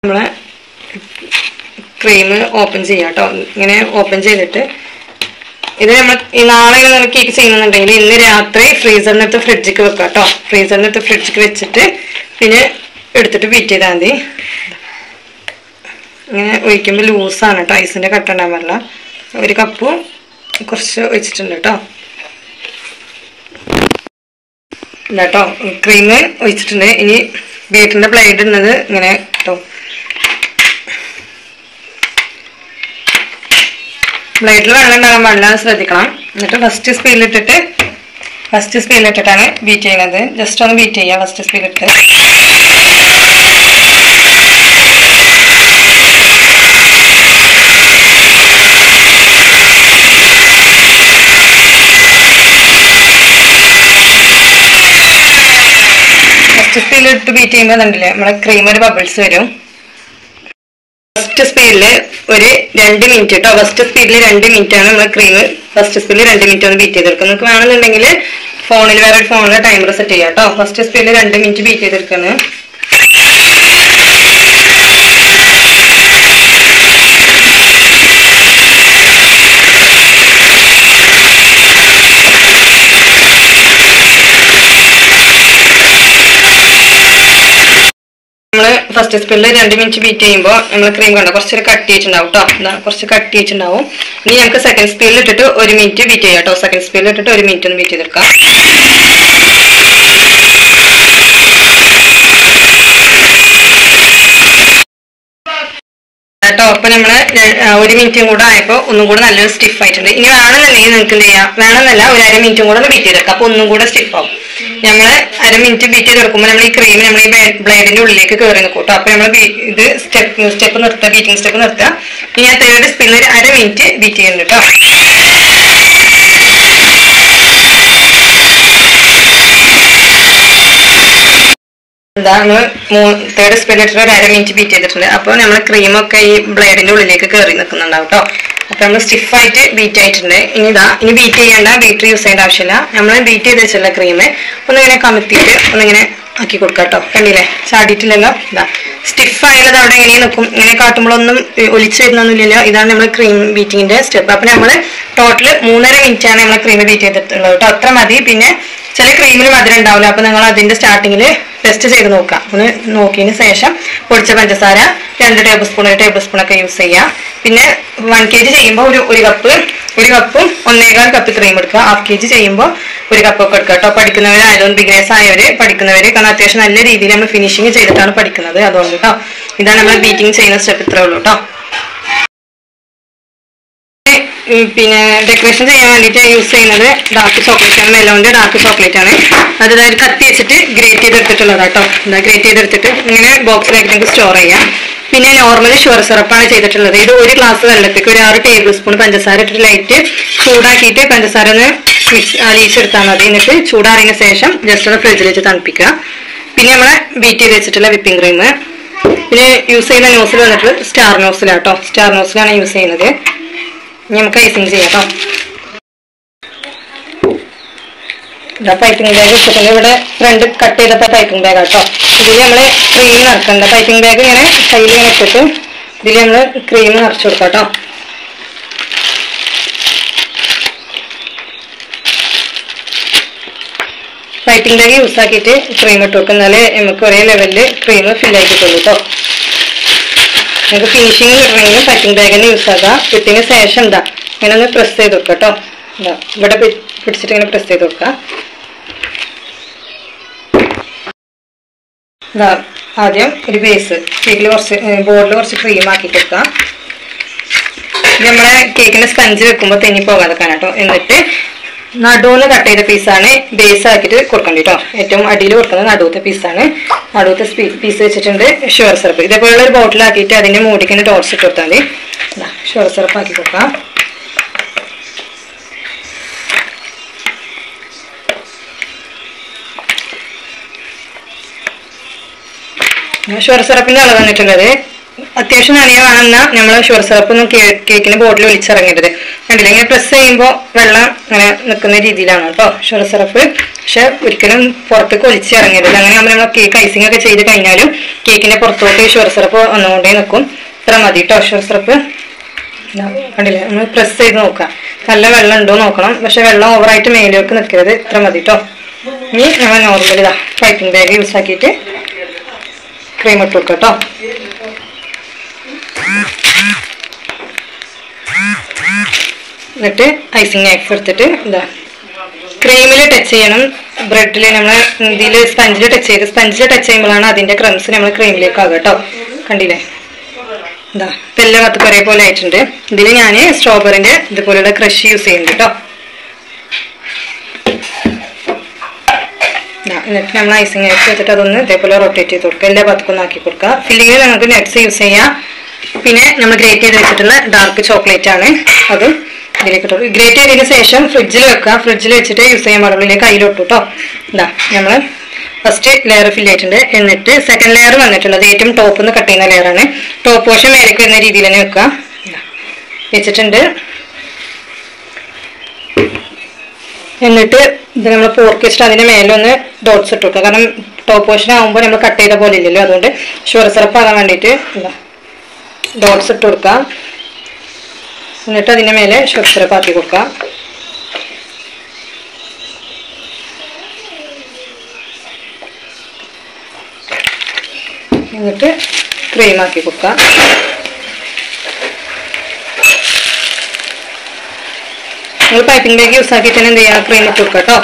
നമ്മളെ cream open ചെയ്യാം കേട്ടോ. ഇങ്ങനെ ഓപ്പൺ ചെയ്തിട്ട് ഇത് നമ്മൾ നാളെ കേക്ക് ചെയ്യുന്നുണ്ടെങ്കിൽ ഇന്ന് രാത്രി ഫ്രീസറിനകത്ത് ഫ്രിഡ്ജിക്ക് വെക്കാം കേട്ടോ. ഫ്രീസറിനകത്ത് ഫ്രിഡ്ജിക്ക് വെച്ചിട്ട് പിന്നെ എടുത്തിട്ട് ബീറ്റ് ചെയ്താൽ മതി. ഇങ്ങനെ ഒഴിക്കുമ്പോൾ ലൂസാണ് കേട്ടോ, ഐസിൻ്റെ കട്ട ഉണ്ടാകാൻ പാടില്ല. ഒരു കപ്പ് കുറച്ച് ഒഴിച്ചിട്ടുണ്ട് കേട്ടോ. ഇല്ല കേട്ടോ, ക്രീം ഒഴിച്ചിട്ടുണ്ട്. ഇനി ബീറ്ററിൻ്റെ ബ്ലേഡ് ഇടുന്നത് ഇങ്ങനെ കേട്ടോ, ബ്ലേഡിൽ വെള്ളം ഉണ്ടാകാൻ പാടില്ല, ശ്രദ്ധിക്കണം. എന്നിട്ട് ഫസ്റ്റ് സ്പീഡിലിട്ടിട്ടാണ് ബീറ്റ് ചെയ്യുന്നത്. ജസ്റ്റ് ഒന്ന് ബീറ്റ് ചെയ്യുക ഫസ്റ്റ് സ്പീഡിലിട്ട്. ഫസ്റ്റ് സ്പീഡിലിട്ട് ബീറ്റ് ചെയ്യുമ്പോൾ കണ്ടില്ലേ നമ്മുടെ ക്രീം ഒരു ബബിൾസ് വരും. ഫസ്റ്റ് സ്പീഡിൽ ഒരു 2 മിനിറ്റ് കേട്ടോ. ഫസ്റ്റ് സ്പീഡിൽ 2 മിനിറ്റ് ആണ് നമ്മൾ ക്രീം ഫസ്റ്റ് സ്പീഡിൽ 2 മിനിറ്റ് ഒന്ന് ബീറ്റ് ചെയ്തെടുക്കുക. നിങ്ങൾക്ക് വേണമെന്നുണ്ടെങ്കിൽ ഫോണിൽ വേറെ ഒരു ഫോണിൽ ടൈമർ സെറ്റ് ചെയ്യാം കേട്ടോ. ഫസ്റ്റ് സ്പീഡിൽ 2 മിനിറ്റ് ബീറ്റ് ചെയ്തെടുക്കുന്നത്. ഫസ്റ്റ് സ്പീഡിൽ 2 മിനിറ്റ് ബീറ്റ് ചെയ്യുമ്പോൾ നമ്മൾ ക്രീം കണ്ടോ കുറച്ചൊരു കട്ടി വെച്ചിട്ടുണ്ടാവും കേട്ടോ. കുറച്ച് കട്ടി വെച്ചിട്ടുണ്ടാവും. ഇനി നമുക്ക് സെക്കൻഡ് സ്പീഡിൽ ഇട്ടിട്ട് 1 മിനിറ്റ് ബീറ്റ് ചെയ്യാം കേട്ടോ. സെക്കൻഡ് സ്പീഡിൽ ഇട്ടിട്ട് 1 മിനിറ്റ് ഒന്ന് ബീറ്റ് ചെയ്തെടുക്കാം കേട്ടോ. അപ്പൊ നമ്മള് 1 മിനിറ്റും കൂടെ ആയപ്പോൾ ഒന്നും കൂടെ നല്ലൊരു സ്റ്റിഫ് ആയിട്ടുണ്ട്. ഇനി വേണമെന്നുണ്ടെങ്കിൽ നിങ്ങൾക്ക് എന്ത് ചെയ്യാം, വേണമെന്നല്ല ഒരു 1/2 മിനിറ്റും കൂടെ ഒന്ന് ബീറ്റ് ചെയ്തെടുക്കാം. അപ്പൊ ഒന്നും കൂടെ സ്റ്റിഫ് ആവും. നമ്മള് 1/2 മിനിറ്റ് ബീറ്റ് ചെയ്തെടുക്കുമ്പോൾ നമ്മൾ ഈ ക്രീം നമ്മൾ ഈ ബ്ലേഡിന്റെ ഉള്ളിലേക്ക് കയറി നിൽക്കും കേട്ടോ. അപ്പൊ നമ്മൾ ഇത് സ്റ്റെപ്പ് നിർത്തുക, ബീറ്റിംഗ് സ്റ്റെപ്പ് നിർത്തുക. ഇനി ഞാൻ തേർഡ് സ്പീഡിൽ ഒരു 1/2 മിനിറ്റ് ബീറ്റ് ചെയ്യുന്നുണ്ട് കേട്ടോ. എന്താ നമ്മൾ തേർഡ് സ്പീഡിൽ ഇട്ടിട്ട് ഒരു 1/2 മിനിറ്റ് ബീറ്റ് ചെയ്തിട്ടുണ്ട്. അപ്പോൾ നമ്മൾ ക്രീമൊക്കെ ഈ ബ്ലേഡിന്റെ ഉള്ളിലേക്ക് കയറി നിൽക്കുന്നുണ്ടാവും കേട്ടോ. അപ്പൊ നമ്മൾ സ്റ്റിഫായിട്ട് ബീറ്റ് ആയിട്ടുണ്ട്. ഇനി ബീറ്റ് ചെയ്യേണ്ട, ബീറ്റർ യൂസ് ചെയ്യേണ്ട ആവശ്യമില്ല. നമ്മൾ ബീറ്റ് ചെയ്ത് വെച്ചുള്ള ക്രീം ഒന്നിങ്ങനെ കമത്തിയിട്ട് ഒന്നിങ്ങനെ ആക്കി കൊടുക്കാം കേട്ടോ. കണ്ടില്ലേ, ചാടിയിട്ടില്ലല്ലോ. ഇതാ സ്റ്റിഫായാലത് അവിടെ എങ്ങനെ നിൽക്കും. ഇങ്ങനെ കാട്ടുമ്പോഴൊന്നും ഒലിച്ചു വരുന്നൊന്നുമില്ലല്ലോ. ഇതാണ് നമ്മൾ ക്രീം ബീറ്റിങ്ങിന്റെ സ്റ്റെപ്പ്. അപ്പൊ നമ്മൾ ടോട്ടൽ 3.5 മിനിറ്റ് ആണ് നമ്മൾ ക്രീം ബീറ്റ് ചെയ്തിട്ടുള്ളത് കേട്ടോ. അത്ര മതി. പിന്നെ ചില ക്രീമിന് മധുരം ഉണ്ടാവില്ല. അപ്പൊ നിങ്ങൾ അതിന്റെ സ്റ്റാർട്ടിങ്ങിൽ ടെസ്റ്റ് ചെയ്ത് നോക്കാം. ഒന്ന് നോക്കിയതിന് ശേഷം പൊടിച്ച പഞ്ചസാര 2 ടേബിൾ സ്പൂൺ ഒക്കെ യൂസ് ചെയ്യാം. പിന്നെ 1 kg ചെയ്യുമ്പോൾ ഒരു കപ്പും 1.25 കപ്പ് ക്രീം എടുക്കുക. 1/2 kg ചെയ്യുമ്പോൾ 1 കപ്പൊക്കെ എടുക്കുക കേട്ടോ. പഠിക്കുന്നവരായതുകൊണ്ട് ബിഗിനേഴ്സ് ആയവര് പഠിക്കുന്നവര്, കാരണം അത്യാവശ്യം നല്ല രീതിയിൽ നമ്മൾ ഫിനിഷിങ് ചെയ്തിട്ടാണ് പഠിക്കുന്നത്. അതുകൊണ്ട് കേട്ടോ, ഇതാണ് നമ്മൾ ബീറ്റിംഗ് ചെയ്യുന്ന സ്റ്റെപ്പ്. ഇത്രേ ഉള്ളൂ കേട്ടോ. പിന്നെ ഡെക്കറേഷൻ ചെയ്യാൻ വേണ്ടിയിട്ട് യൂസ് ചെയ്യുന്നത് ഡാർക്ക് ചോക്ലേറ്റ് ആണ്. മെലോന്റെ ഡാർക്ക് ചോക്ലേറ്റ് ആണ്. അതായത് കത്തി വെച്ചിട്ട് ഗ്രേറ്റ് ചെയ്തെടുത്തിട്ടുള്ളത് കേട്ടോ. ഗ്രേറ്റ് ചെയ്തെടുത്തിട്ട് ഇങ്ങനെ ബോക്സിലാക്കി നമുക്ക് സ്റ്റോർ ചെയ്യാം. പിന്നെ നോർമലി ഷുഗർ സിറപ്പാണ് ചെയ്തിട്ടുള്ളത്. ഇത് 1 ഗ്ലാസ് വെള്ളത്തേക്ക് ഒരു 6 ടേബിൾ സ്പൂൺ പഞ്ചസാര ഇട്ടിട്ട് ലൈറ്റ് ചൂടാക്കിയിട്ട് പഞ്ചസാര ഒന്ന് അലിയിച്ചെടുത്താൽ മതി. എന്നിട്ട് ചൂടാറിയതിന് ശേഷം ജസ്റ്റ് ഒന്ന് ഫ്രിഡ്ജിൽ വെച്ച് തണുപ്പിക്കുക. പിന്നെ നമ്മളെ ബീറ്റ് ചെയ്ത് വെച്ചിട്ടുള്ള വിപ്പിംഗ് ക്രീം. പിന്നെ യൂസ് ചെയ്യുന്ന നോസിൽ വന്നിട്ട് സ്റ്റാർ നോസിലാട്ടോ. സ്റ്റാർ നോസിലാണ് യൂസ് ചെയ്യുന്നത്. നമുക്ക് ഐസിങ് ചെയ്യാം കേട്ടോ. പൈപ്പിംഗ് ബാഗ് വെച്ചിട്ടുണ്ട്. ഇവിടെ ഫ്രണ്ട് കട്ട് ചെയ്തപ്പോൾ പൈപ്പിംഗ് ബാഗ് കേട്ടോ. ഇതിൽ നമ്മൾ ക്രീം നിറക്കണ്ട. പൈപ്പിംഗ് ബാഗ് ഇങ്ങനെ കയ്യിൽ ഇങ്ങനെ ഇട്ടിട്ട് ഇതിൽ നമ്മൾ ക്രീം നിറച്ചു കൊടുക്കാം കേട്ടോ. പൈപ്പിംഗ് ബാഗ് യൂസ് ആക്കിയിട്ട് ക്രീം ഇട്ട് കൊടുക്കും. എന്നാലേ നമുക്ക് ഒരേ ലെവലിൽ ക്രീം ഫില്ലാക്കി കിട്ടുള്ളൂ കേട്ടോ. നമുക്ക് ഫിനിഷിങ് കിട്ടണമെങ്കിൽ പൈപ്പിംഗ് ബാഗ് തന്നെ യൂസ് ആക്കാം. ഇട്ടതിന് ശേഷം എന്താ ഇങ്ങനെ ഒന്ന് പ്രസ് ചെയ്ത് കൊടുക്കാം കേട്ടോ. എന്താ ഇവിടെ പിടിച്ചിട്ട് ഇങ്ങനെ പ്രസ് ചെയ്ത് കൊടുക്കാം. ഇതാ ആദ്യം ഒരു ബേസ് കേക്കിൽ ബോർഡിൽ കുറച്ച് ക്രീം ആക്കി കൊടുക്കാം. നമ്മളെ കേക്കിന്റെ സ്പഞ്ച് വെക്കുമ്പോൾ തെന്നി പോകാതെക്കാൻ കേട്ടോ. എന്നിട്ട് നടുവിന് കട്ട് ചെയ്ത പീസാണ് ബേസ് ആക്കിയിട്ട് കൊടുക്കേണ്ടി കേട്ടോ. ഏറ്റവും അടിയിൽ കൊടുക്കുന്നത് നടുവത്തെ പീസാണ്. നടുവത്തെ പീസ് വെച്ചിട്ടുണ്ട് ഷുഗർ സിറപ്പ്. ഇതേപോലുള്ള ഒരു ബോട്ടിലാക്കിയിട്ട് അതിന്റെ മൂടിക്കുന്ന ഡോട്ട്സ് ഇട്ട് കൊടുത്താൽ മതി. ഷുഗർ സിറപ്പ് ആക്കി കൊടുക്കാം. ഷുഗർ സിറപ്പിന്റെ അളവ് വന്നിട്ടുള്ളത് അത്യാവശ്യം നനയ വേണമെന്നാൽ നമ്മൾ ഷുഗർ സിറപ്പ് ഒന്നും കേക്കിന് ബോട്ടിൽ ഒലിച്ചിറങ്ങരുത്. കണ്ടില്ല, ഇങ്ങനെ പ്രസ് ചെയ്യുമ്പോൾ വെള്ളം ഇങ്ങനെ നിൽക്കുന്ന രീതിയിലാണ് കേട്ടോ ഷുഗർ സിറപ്പ്. പക്ഷെ ഒരിക്കലും പുറത്തേക്ക് ഒലിച്ചിറങ്ങരുത്. അങ്ങനെ ആകുമ്പോൾ നമ്മൾ കേക്ക് ഐസിംഗ് ഒക്കെ ചെയ്ത് കഴിഞ്ഞാലും കേക്കിന്റെ പുറത്തോട്ട് ഷുഗർ സിറപ്പ് വന്നുകൊണ്ടേ നിൽക്കും. ഇത്ര മതി കേട്ടോ ഷുഗർ സിറപ്പ്. കണ്ടില്ലേ, നമ്മൾ പ്രസ് ചെയ്ത് നോക്കാം നല്ല വെള്ളം ഉണ്ടോ നോക്കണം. പക്ഷെ വെള്ളം ഓവറായിട്ട് മേലേക്ക് നിൽക്കരുത്. ഇത്ര മതി കേട്ടോ. ഇനി നമ്മൾ നോർമൽ ഇതാ പൈപ്പിംഗ് ബാഗ് യൂസ് ആക്കിയിട്ട് ക്രീം ഇട്ട് കൊടുക്കാം കേട്ടോ. എന്നിട്ട് ഐസിങ് നൈഫ് എടുത്തിട്ട് ഇതാ ക്രീമിൽ ടച്ച് ചെയ്യണം. ബ്രെഡിൽ നമ്മൾ ഇതിൽ സ്പഞ്ചിൽ ടച്ച് ചെയ്ത് സ്പഞ്ചിൽ ടച്ച് ചെയ്യുമ്പോഴാണ് അതിന്റെ ക്രംസ് നമ്മൾ ക്രീമിലേക്ക് ആകുക കേട്ടോ. കണ്ടില്ലേ, ഇതാ ഇപ്പം എല്ലാ ഭാഗത്തും ഒരേ പോലെ ആയിട്ടുണ്ട്. ഇതിൽ ഞാൻ സ്ട്രോബെറിന്റെ ഇതുപോലെയുള്ള ക്രഷ് യൂസ് ചെയ്യുന്നുണ്ട് കേട്ടോ. എന്നിട്ട് നമ്മൾ ഐസിങ് നൈഫ് എടുത്തിട്ട് അതൊന്ന് ഇതേപോലെ റൊട്ടേറ്റ് ചെയ്ത് കൊടുക്കുക. എല്ലാ ഭാഗത്തും ആക്കി കൊടുക്കുക. ഫില്ലിങ്ങിൽ നമുക്ക് നട്ട്സ് യൂസ് ചെയ്യാം. പിന്നെ നമ്മൾ ഗ്രേറ്റ് ചെയ്ത് വെച്ചിട്ടുള്ള ഡാർക്ക് ചോക്ലേറ്റ് ആണ്, അതും ഇതിലേക്ക് ഇട്ടു. ഗ്രേറ്റ് ചെയ്തതിന് ശേഷം ഫ്രിഡ്ജിൽ വെക്കുക. ഫ്രിഡ്ജിൽ വെച്ചിട്ട് യൂസ് ചെയ്യാൻ പാടുള്ളൂ. ഇതിലേക്ക് കയ്യിലിട്ടു കേട്ടോ. ഇതാ നമ്മൾ ഫസ്റ്റ് ലെയർ ഫില്ല് ആയിട്ടുണ്ട്. എന്നിട്ട് സെക്കൻഡ് ലെയർ വന്നിട്ടുള്ളത് ഏറ്റവും ടോപ്പ് നിന്ന് കട്ട് ചെയ്യുന്ന ലെയറാണ്. ടോപ്പ് പോർഷൻ മേലേക്ക് വരുന്ന രീതിയിൽ തന്നെ വെക്കുക. വെച്ചിട്ടുണ്ട്. എന്നിട്ട് ഇത് നമ്മൾ പോർക്ക് വെച്ചിട്ട് അതിന്റെ മേലൊന്ന് ഡോട്ട്സ് ഇട്ട് കൊടുക്കുക. കാരണം ടോപ്പ് പോർഷൻ ആകുമ്പോൾ നമ്മൾ കട്ട് ചെയ്ത പോലെ ഇല്ലല്ലോ, അതുകൊണ്ട് ഷുഗർ സിറപ്പ് ആകാൻ വേണ്ടിയിട്ട് ഡോട്ട്സ് ഇട്ട് കൊടുക്കാം. എന്നിട്ട് അതിന്റെ മേലെ ഷുഗർ സിറപ്പ് ആക്കി കൊടുക്കാം. എന്നിട്ട് ക്രീം ആക്കി കൊടുക്കാം. നിങ്ങൾ പൈപ്പിംഗ് ബാഗ് യൂസ് ആക്കിയിട്ട് തന്നെ എന്ത് ചെയ്യുക, ക്രീം ഇട്ട് കൊടുക്കാം കേട്ടോ.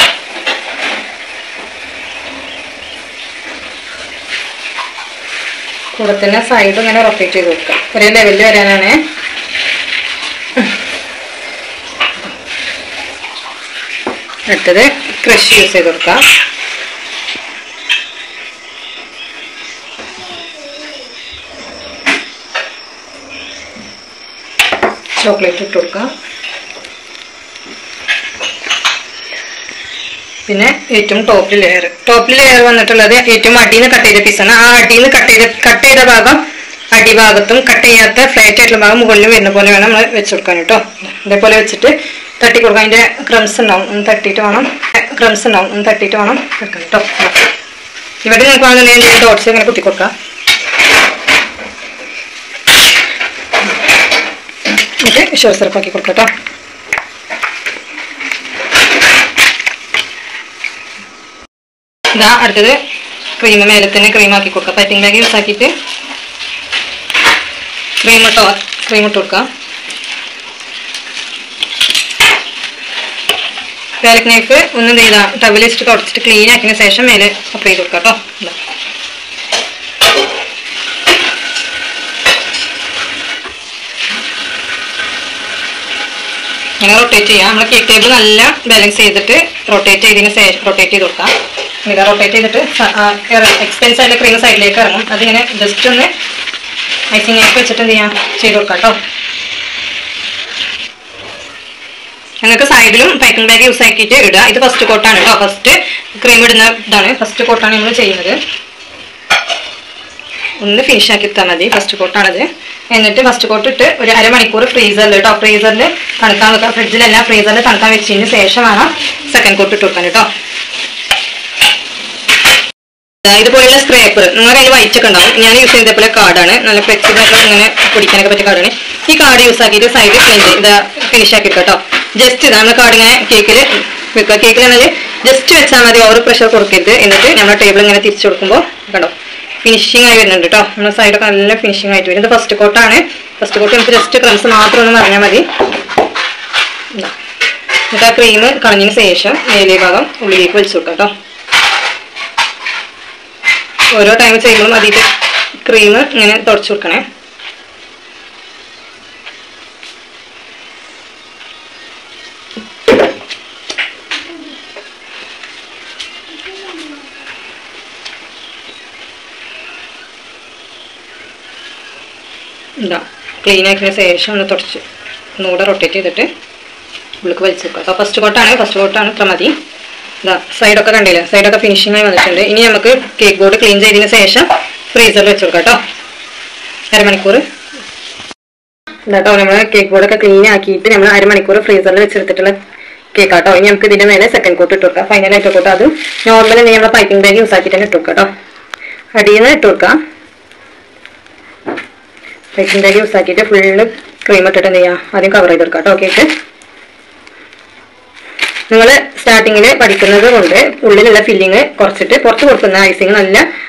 കൂടെ തന്നെ സൈഡ് ഇങ്ങനെ റൊട്ടേറ്റ് ചെയ്ത് കൊടുക്കാം. ഒരേ ലെവലിൽ വരാനാണ്. അടുത്തത് ക്രഷ് യൂസ് ചെയ്ത് കൊടുക്കാം. ചോക്ലേറ്റ് ഇട്ട് കൊടുക്കാം. പിന്നെ ഏറ്റവും ടോപ്പിൽ ലെയർ വന്നിട്ടുള്ളത് ഏറ്റവും അടിയിൽ നിന്ന് കട്ട് ചെയ്ത പീസാണ്. ആ അടിയിൽ നിന്ന് കട്ട് ചെയ്ത ഭാഗം അടിഭാഗത്തും കട്ട് ചെയ്യാത്ത ഫ്ലാറ്റ് ആയിട്ടുള്ള ഭാഗം മുകളിലും വരുന്ന പോലെ വേണം നമ്മൾ വെച്ച് കൊടുക്കാൻ കേട്ടോ. ഇതേപോലെ വെച്ചിട്ട് തട്ടി കൊടുക്കാം. അതിന്റെ ക്രംസ് ഉണ്ടാവും, ഒന്ന് തട്ടിയിട്ട് വേണം വെക്കാൻ കേട്ടോ. ഇവിടെ നിങ്ങൾക്ക് വേണമെന്നുണ്ടെങ്കിൽ ഡോട്ട്സ് ഇങ്ങനെ കുത്തി കൊടുക്കാം. എന്നിട്ട് ഷുഗർ സിറപ്പ് ആക്കി കൊടുക്കാം കേട്ടോ. ഇതാ അടുത്തത് ക്രീം മേലെ തന്നെ ക്രീം ആക്കി കൊടുക്കാം. പൈപ്പിംഗ് ബാഗ് യൂസ് ആക്കിയിട്ട് ക്രീം ഇട്ട് കൊടുക്കാം. പാലക് നൈഫ് ഒന്ന് എന്ത് ചെയ്താൽ ടവൽ വെച്ചിട്ട് തുടച്ചിട്ട് ക്ലീൻ ആക്കിയതിന് ശേഷം മേലെ അപ്ലൈ ചെയ്ത് കൊടുക്കാം കേട്ടോ. ഇങ്ങനെ റൊട്ടേറ്റ് ചെയ്യാം. നമ്മൾ കേക്ക് ടേബിൾ നല്ല ബാലൻസ് ചെയ്തിട്ട് റൊട്ടേറ്റ് ചെയ്ത് കൊടുക്കാം. ഇങ്ങനെ റൊട്ടേറ്റ് ചെയ്തിട്ട് എക്സ്പെൻസ് ആയിട്ട് ക്രീം സൈഡിലേക്ക് ഇറങ്ങും. അതിങ്ങനെ ജസ്റ്റ് ഒന്ന് ഐസിങ് നൈഫ് വെച്ചിട്ട് എന്ത് ചെയ്യാം ചെയ്ത് കൊടുക്കാം കേട്ടോ. ഞങ്ങൾക്ക് സൈഡിലും പൈപ്പിംഗ് ബാഗ് യൂസ് ആക്കിയിട്ട് ഇടുക. ഇത് ഫസ്റ്റ് കോട്ടാണ് കേട്ടോ. ഫസ്റ്റ് ക്രീം ഇടുന്ന ഇതാണ്. ഫസ്റ്റ് കോട്ടാണ് നമ്മൾ ചെയ്യുന്നത്. ഒന്ന് ഫിനിഷ് ആക്കി ഇട്ടാൽ മതി. ഫസ്റ്റ് കോട്ടാണത്. എന്നിട്ട് ഫസ്റ്റ് കോട്ട് ഇട്ട് ഒരു അരമണിക്കൂർ ഫ്രീസറിൽ കേട്ടോ, ഫ്രീസറിൽ തണുക്കാൻ വെക്കാം. ഫ്രിഡ്ജിലല്ല, ഫ്രീസറിൽ തണുക്കാൻ വെച്ചതിന് ശേഷം വേണം സെക്കൻഡ് കോട്ട് ഇട്ട് വെക്കാൻ കേട്ടോ. ഇതുപോലെയുള്ള സ്ക്രാപ്പർ നിങ്ങളുടെ കയ്യിൽ വൈറ്റ് ഒക്കെ ഉണ്ടാവും. ഞാൻ യൂസ് ചെയ്തപോലെ കാർഡാണ്. നല്ല ഫ്ലെക്സിബിൾ ആയിട്ട് ഇങ്ങനെ പൊടിക്കാനൊക്കെ പറ്റിയ കാർഡാണ്. ഈ കാർഡ് യൂസ് ആക്കിയിട്ട് സൈഡ് ഫിനിഷ് ആക്കി കേട്ടോ. ജസ്റ്റ് ഇതാണ് കാർഡ് ഇങ്ങനെ കേക്കിൽ വെക്കുക. കേക്കിലാണെങ്കിൽ ജസ്റ്റ് വെച്ചാൽ മതി, ഓവർ പ്രഷർ കൊടുക്കരുത്. എന്നിട്ട് നമ്മൾ ടേബിൾ ഇങ്ങനെ തിരിച്ചു കൊടുക്കുമ്പോൾ കണ്ടോ ഫിനിഷിംഗ് ആയി വരുന്നുണ്ട് കേട്ടോ. നമ്മുടെ സൈഡൊക്കെ നല്ല ഫിനിഷിംഗ് ആയിട്ട് വരും. ഇത് ഫസ്റ്റ് കോട്ടാണ്. ഫസ്റ്റ് കോട്ട് നമുക്ക് ജസ്റ്റ് ക്രംസ് മാത്രം ഒന്ന് പറഞ്ഞാൽ മതി. എന്നിട്ട് ആ ക്രീം കളഞ്ഞതിന് ശേഷം മേലേ ഭാഗം ഉള്ളിലേക്ക് വലിച്ചു കൊടുക്കാം കേട്ടോ. ഓരോ ടൈം ചെയ്യുമ്പോഴും അതിൻ്റെ ക്രീം ഇങ്ങനെ തുടച്ചു കൊടുക്കണേ. ക്ലീൻ ആക്കിയതിന് ശേഷം ഒന്ന് തുടച്ച് ഒന്നുകൂടെ റൊട്ടേറ്റ് ചെയ്തിട്ട് ഉള്ളിലേക്ക് വലിച്ചു വെക്കുക. അപ്പോൾ ഫസ്റ്റ് കോട്ടാണ് ഇത്ര മതി. ഇതാ സൈഡൊക്കെ കണ്ടില്ലേ, സൈഡൊക്കെ ഫിനിഷിംഗ് ആയി വന്നിട്ടുണ്ട്. ഇനി നമുക്ക് കേക്ക് ബോർഡ് ക്ലീൻ ചെയ്തതിന് ശേഷം ഫ്രീസറിൽ വെച്ച് കൊടുക്കാം കേട്ടോ. അരമണിക്കൂർ കേട്ടോ നമ്മൾ കേക്ക് ബോർഡൊക്കെ ക്ലീൻ ആക്കിയിട്ട് നമ്മൾ അരമണിക്കൂർ ഫ്രീസറിൽ വെച്ചെടുത്തിട്ടുള്ള കേക്ക് ആട്ടോ. ഇനി നമുക്ക് ഇതിന്റെ മേലെ സെക്കൻഡ് കോട്ട് ഇട്ട് കൊടുക്കാം. ഫൈനലായിട്ട് കോട്ട് അത് നോർമൽ നമ്മൾ പൈപ്പിംഗ് ബാഗ് യൂസ് ആക്കിയിട്ട് തന്നെ ഇട്ട് കൊടുക്കാം കേട്ടോ. അടിയിൽ നിന്ന് ഇട്ട് കൊടുക്കാം. പൈപ്പിംഗ് ബാഗ് യൂസ് ആക്കിയിട്ട് ഫുള്ള് ക്രീം ഇട്ടിട്ട് എന്ത് ചെയ്യാം ആദ്യം കവർ ചെയ്ത് കൊടുക്കാം കേട്ടോ കേക്ക്. നിങ്ങൾ സ്റ്റാർട്ടിങ്ങിൽ പഠിക്കുന്നത് കൊണ്ട് ഉള്ളിലുള്ള ഫില്ലിങ് കുറച്ചിട്ട് പുറത്ത് കൊടുക്കുന്ന ഐസിങ്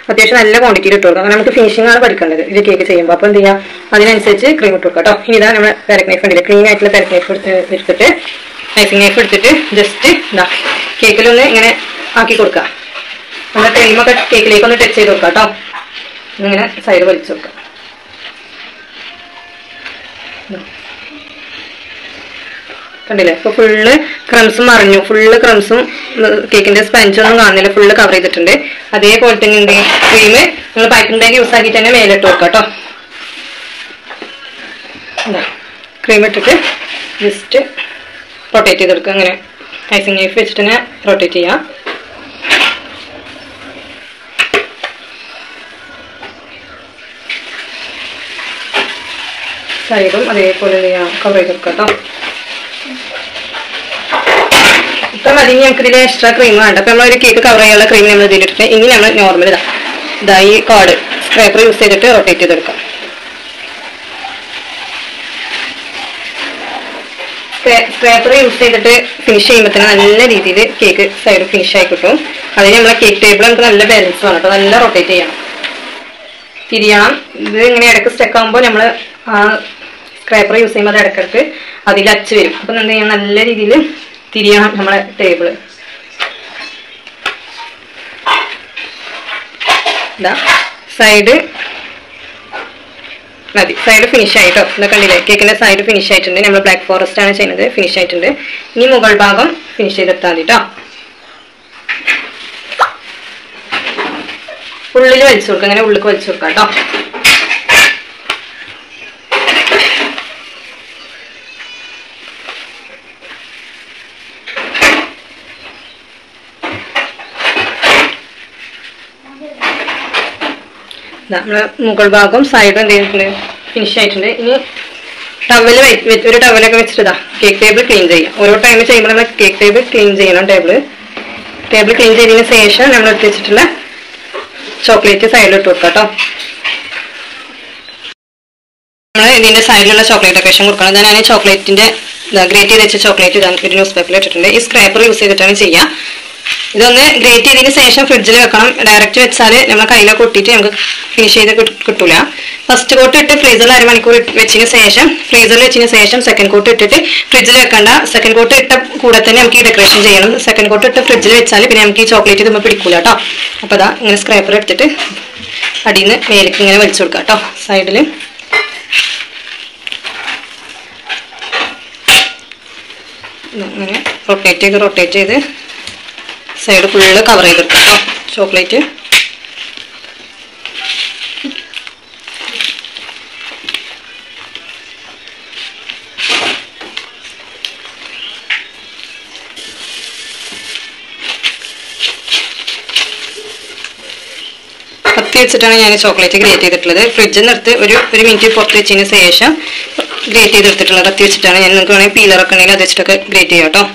അത്യാവശ്യം നല്ല ക്വാണ്ടിറ്റിയിൽ ഇട്ട് കൊടുക്കാം. നമുക്ക് ഫിനിഷിംഗ് ആണ് പഠിക്കേണ്ടത് ഇത് കേക്ക് ചെയ്യുമ്പോൾ. അപ്പോൾ എന്ത് ചെയ്യാം അതിനനുസരിച്ച് ക്രീം ഇട്ട് കൊടുക്കാം കേട്ടോ. ഇനി ഇതാ നമ്മൾ പെരക് നൈഫ് ഉണ്ടല്ലേ, ക്ലീൻ ആയിട്ടുള്ള പെരക് നൈഫ് എടുത്തിട്ട് ഐസിങ് നൈഫ് എടുത്തിട്ട് ജസ്റ്റ് ഇതാ കേക്കിലൊന്ന് ഇങ്ങനെ ആക്കി കൊടുക്കുക. നമ്മുടെ ക്രീമൊക്കെ കേക്കിലേക്ക് ഒന്ന് ടച്ച് ചെയ്ത് കൊടുക്കാം കേട്ടോ. ഇങ്ങനെ സൈഡ് വലിച്ചു കൊടുക്കാം. കണ്ടില്ലേ? ഇപ്പൊ ഫുള്ള് ക്രംസും മറിഞ്ഞു. ഫുള്ള് ക്രംസും കേക്കിന്റെ സ്പഞ്ചൊന്നും കാണുന്നില്ല. ഫുള്ള് കവർ ചെയ്തിട്ടുണ്ട്. അതേപോലെ തന്നെ ഉണ്ട് ക്രീം നിങ്ങൾ പൈപ്പിംഗ് ബാഗ് യൂസ് ആക്കിയിട്ട് തന്നെ മേലിട്ട് കൊടുക്കാം കേട്ടോ. ക്രീം ഇട്ടിട്ട് ജസ്റ്റ് റൊട്ടേറ്റ് ചെയ്തെടുക്കുക. അങ്ങനെ ഐസിങ് നൈഫ് വെച്ചിട്ട് തന്നെ റൊട്ടേറ്റ് ചെയ്യാം. സൈഡും അതേപോലെ കവർ ചെയ്തെടുക്കാം കേട്ടോ. ഇപ്പം മതി. ഞങ്ങൾക്ക് ഇതിൽ എക്സ്ട്രാ ക്രീം വേണ്ട. അപ്പം നമ്മളൊരു കേക്ക് കവർ ചെയ്യാനുള്ള ക്രീം നമ്മൾ ഇതിലിട്ടിട്ട് ഇനി നമ്മൾ നോർമൽ ഇതാ ഈ കാർഡ് സ്ക്രാപ്പർ യൂസ് ചെയ്തിട്ട് റൊട്ടേറ്റ് ചെയ്തെടുക്കാം. സ്ക്രാപ്പർ യൂസ് ചെയ്തിട്ട് ഫിനിഷ് ചെയ്യുമ്പോൾ തന്നെ നല്ല രീതിയിൽ കേക്ക് സൈഡ് ഫിനിഷ് ആയി കിട്ടും. അതിന് നമ്മളെ കേക്ക് ടേബിൾ നമുക്ക് നല്ല ബാലൻസ് വേണം കേട്ടോ. നല്ല റൊട്ടേറ്റ് ചെയ്യണം, തിരിയണം. ഇത് ഇങ്ങനെ ഇടയ്ക്ക് സ്റ്റക്ക് ആകുമ്പോൾ നമ്മൾ ആ സ്ക്രാപ്പർ യൂസ് ചെയ്യുമ്പോൾ അത് ഇടയ്ക്കിടയ്ക്ക് അതിൽ അച്ച് വരും. അപ്പം എന്താ ചെയ്യാം നല്ല രീതിയിൽ തിരിയണം നമ്മളെ ടേബിള്. ഇതാ സൈഡ് മതി. സൈഡ് ഫിനിഷ് ആയിട്ടോ. ഇതൊക്കെ കണ്ടില്ലേ കേക്കിന്റെ സൈഡ് ഫിനിഷ് ആയിട്ടുണ്ട്. നമ്മൾ ബ്ലാക്ക് ഫോറസ്റ്റ് ആണ് ചെയ്യുന്നത്. ഫിനിഷ് ആയിട്ടുണ്ട്. ഇനി മുകൾ ഭാഗം ഫിനിഷ് ചെയ്തെടുത്താൽ മതി കേട്ടോ. ഉള്ളിൽ വലിച്ചു കൊടുക്കുക. അങ്ങനെ ഉള്ളിൽ വലിച്ചു കൊടുക്കാം കേട്ടോ. നമ്മള് മുകൾ ഭാഗം സൈഡും എന്ത് ചെയ്തിട്ടുണ്ട് ഫിനിഷ് ആയിട്ടുണ്ട്. ഇനി ഒരു ടവലൊക്കെ വെച്ചിട്ട് കേക്ക് ടേബിൾ ക്ലീൻ ചെയ്യാം. ഓരോ ടൈം ചെയ്യുമ്പോൾ നമ്മൾ കേക്ക് ടേബിൾ ക്ലീൻ ചെയ്യണം. ടേബിൾ ക്ലീൻ ചെയ്തതിന് ശേഷം നമ്മൾ എടുത്ത് വെച്ചിട്ടുള്ള ചോക്ലേറ്റ് സൈഡിൽ ഇട്ട് കൊടുക്കാം കേട്ടോ. നമ്മൾ ഇതിന്റെ സൈഡിലുള്ള ചോക്ലേറ്റ് ഒക്കെ കൊടുക്കണം. ഞാൻ ചോക്ലേറ്റിന്റെ ഗ്രേറ്റ് ചെയ്ത് വെച്ച ചോക്ലേറ്റ് ഒരു ന്യൂസ് പേപ്പറിൽ ഇട്ടിട്ടുണ്ട്. ഈ സ്ക്രാപ്പർ യൂസ് ചെയ്തിട്ടാണ് ചെയ്യുക. ഇതൊന്ന് ഗ്രേറ്റ് ചെയ്തതിന് ശേഷം ഫ്രിഡ്ജിൽ വെക്കണം. ഡയറക്റ്റ് വെച്ചാൽ നമ്മൾ കയ്യിലൊക്കെ ഒട്ടിയിട്ട് നമുക്ക് ഫിനിഷ് ചെയ്ത് കിട്ടൂല. ഫസ്റ്റ് കോട്ട് ഇട്ട് ഫ്രീസറിൽ അരമണിക്കൂർ വെച്ചതിന് ശേഷം സെക്കൻഡ് കോട്ട് ഇട്ടിട്ട് ഫ്രിഡ്ജിൽ വെക്കണ്ട. സെക്കൻഡ് കോട്ട് ഇട്ട കൂടെ തന്നെ നമുക്ക് ഈ ഡെക്കറേഷൻ ചെയ്യണം. സെക്കൻഡ് കോട്ട് ഇട്ട് ഫ്രിഡ്ജിൽ വെച്ചാൽ പിന്നെ നമുക്ക് ഈ ചോക്ലേറ്റ് ഇതുമ്പോൾ പിടിക്കൂല കേട്ടോ. അപ്പോൾ അതാ ഇങ്ങനെ സ്ക്രാപ്പർ എടുത്തിട്ട് അടിയിൽ നിന്ന് മേലേക്ക് ഇങ്ങനെ വലിച്ചു കൊടുക്കാം കേട്ടോ. സൈഡിൽ ഇങ്ങനെ റൊട്ടേറ്റ് ചെയ്ത് സൈഡ് ഫുള്ള് കവർ ചെയ്തെടുക്കാം കേട്ടോ ചോക്ലേറ്റ്. കത്തി വെച്ചിട്ടാണ് ഞാൻ ചോക്ലേറ്റ് ഗ്രേറ്റ് ചെയ്തിട്ടുള്ളത്. ഫ്രിഡ്ജിൽ നിന്ന് എടുത്ത് ഒരു മിനിറ്റ് പുറത്ത് വെച്ചതിന് ശേഷം ഗ്രേറ്റ് ചെയ്തെടുത്തിട്ടുള്ളത്. കത്തി വെച്ചിട്ടാണ്. ഞാൻ നിങ്ങൾക്ക് വേണമെങ്കിൽ പീലറൊക്കെ ഉണ്ടെങ്കിൽ അത് വെച്ചിട്ടൊക്കെ ഗ്രേറ്റ് ചെയ്യാം കേട്ടോ.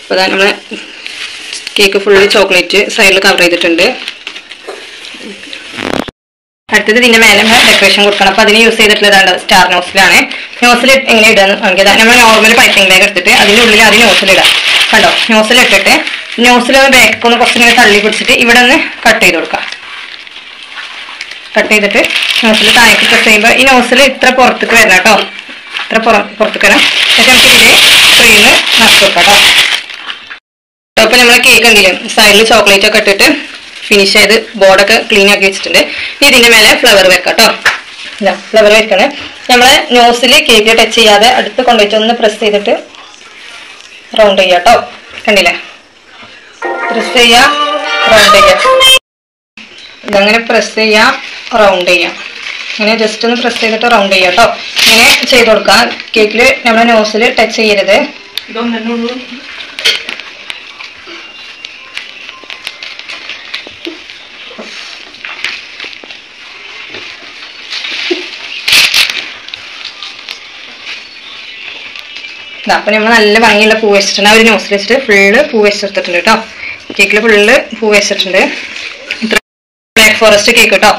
അപ്പോൾ അതാ നമ്മൾ കേക്ക് ഫുള്ള് ചോക്ലേറ്റ് സൈഡിൽ കവർ ചെയ്തിട്ടുണ്ട്. അടുത്തത് ഇതിൻ്റെ മേലെ ഡെക്കറേഷൻ കൊടുക്കണം. അപ്പോൾ അതിന് യൂസ് ചെയ്തിട്ടുള്ളതാണ് സ്റ്റാർ നോസിലാണ്. നോസിൽ എങ്ങനെ ഇടുകയെന്ന് കാണിക്കാം. നമ്മൾ നോർമൽ പൈപ്പിംഗ് ബാഗ് എടുത്തിട്ട് അതിനുള്ളിൽ അത് നോസിലിടാം. കണ്ടോ? നോസിലിട്ടിട്ട് നോസിൽ ബാക്കൊന്ന് കുറച്ചിങ്ങനെ തള്ളി പിടിച്ചിട്ട് ഇവിടെ ഒന്ന് കട്ട് ചെയ്ത് കൊടുക്കാം. കട്ട് ചെയ്തിട്ട് നോസിൽ താഴേക്ക് പ്രസ് ചെയ്യുമ്പോൾ ഈ നോസിൽ ഇത്ര പുറത്തേക്ക് വരണം കേട്ടോ. ഇത്ര പുറത്തേക്ക് വരാം. എന്നിട്ട് നമുക്ക് ഇതിൽ ക്രീം നിറച്ച് കൊടുക്കാം കേട്ടോ. അപ്പോൾ നമ്മളെ കേക്ക് എന്തെങ്കിലും സൈഡിൽ ചോക്ലേറ്റ് ഒക്കെ ഇട്ടിട്ട് ഫിനിഷ് ചെയ്ത് ബോർഡൊക്കെ ക്ലീൻ ആക്കി വെച്ചിട്ടുണ്ട്. ഇതിൻ്റെ മേലെ ഫ്ലവർ വെക്കാം കേട്ടോ. ഫ്ലവർ വെക്കണേ. നമ്മളെ നോസിൽ കേക്ക് ടച്ച് ചെയ്യാതെ അടുത്ത് കൊണ്ടുപോയിട്ട് ഒന്ന് പ്രസ് ചെയ്തിട്ട് റൗണ്ട് ചെയ്യാം കേട്ടോ. കണ്ടില്ലേ? പ്രസ് ചെയ്യാം, റൗണ്ട് ചെയ്യാം. ഇതങ്ങനെ പ്രസ് ചെയ്യാം, റൗണ്ട് ചെയ്യാം. ഇങ്ങനെ ജസ്റ്റ് ഒന്ന് പ്രസ് ചെയ്തിട്ട് റൗണ്ട് ചെയ്യാം കേട്ടോ. ഇങ്ങനെ ചെയ്ത് കൊടുക്കാം. കേക്കിൽ നമ്മുടെ നോസിൽ ടച്ച് ചെയ്യരുത്. അപ്പൊ നമ്മൾ നല്ല ഭംഗിയുള്ള പൂ വെച്ചിട്ടുണ്ട്. ആ ഒരു നോസിൽ വെച്ചിട്ട് ഫുള്ള് പൂ വെച്ചെടുത്തിട്ടുണ്ട് കേട്ടോ. കേക്കിൽ ഫുള്ള് പൂ വെച്ചിട്ടുണ്ട്. ബ്ലാക്ക് ഫോറസ്റ്റ് കേക്ക് കേട്ടോ.